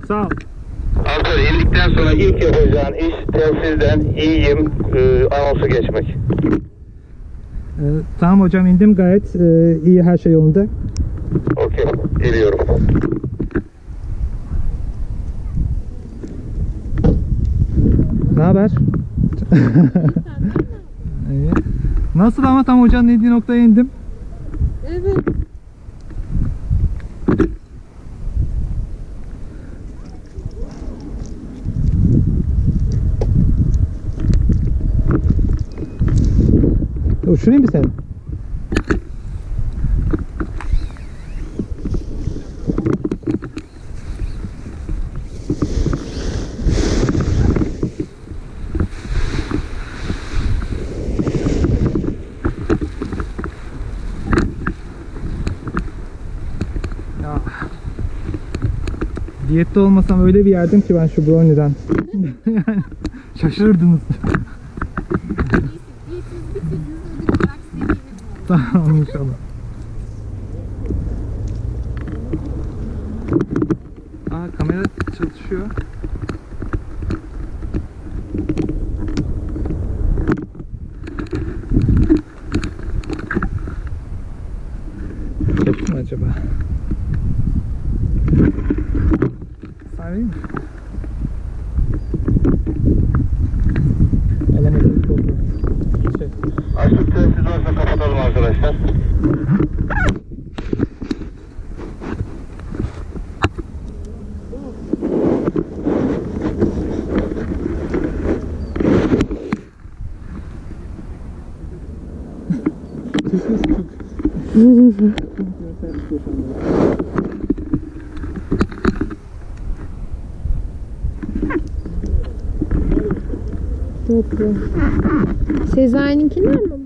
Sağ ol. Alper indikten sonra ilk yapacağın iş tepesinden iyiyim anonsu geçmek. Tamam hocam, indim, gayet iyi, her şey yolunda. Okey, geliyorum. Ne haber? İyi. Nasıl ama, tam hocanın indiği noktaya indim. Evet. Uçurayım mı seni? Ya, diyette olmasam öyle bir yerdim ki ben şu brownie'den. Yani şaşırırdınız. Tamam inşallah. Aa, kamera çalışıyor. Yaptı mı acaba? Sarayım mı? Alamadım. Açık telsiz varsa kapatalım arkadaşlar. GoPro. Sezai'ninkiler mi bu?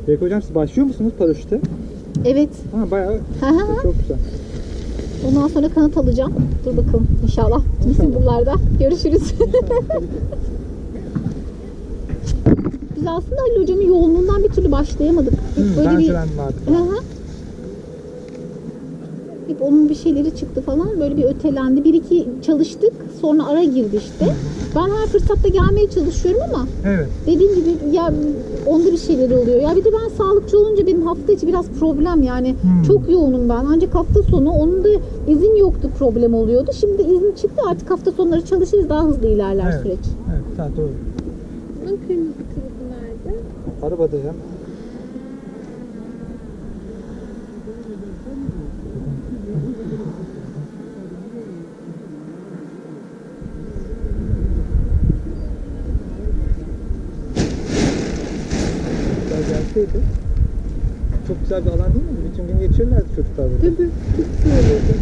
Peki hocam, siz başlıyor musunuz paraşüte? Evet. Ha, bayağı çok güzel. Ondan sonra kanat alacağım. Dur bakalım inşallah. Bütün buralarda. Görüşürüz. Biz aslında Ali Hocam'ın yoğunluğundan bir türlü başlayamadık. Hep böyle bir... Hep onun bir şeyleri çıktı falan. Böyle bir ötelendi. Bir iki çalıştık. Sonra ara girdi işte. Ben her fırsatta gelmeye çalışıyorum ama Evet. dediğim gibi ya onda bir şeyler oluyor. Ya bir de ben sağlıkçı olunca benim hafta içi biraz problem yani. Çok yoğunum ben. Ancak hafta sonu onun da izin yoktu, problem oluyordu. Şimdi izin çıktı, artık hafta sonları çalışırız, daha hızlı ilerler süreç. Evet, tamam, doğru. Bunun kırmızı kılıfı nerede? Arabada ya. Gelseydi. Çok güzel bir alan değil mi? Bütün gün geçirirlerdi çocuklar burada. Tabii. Çok güzel olurdu.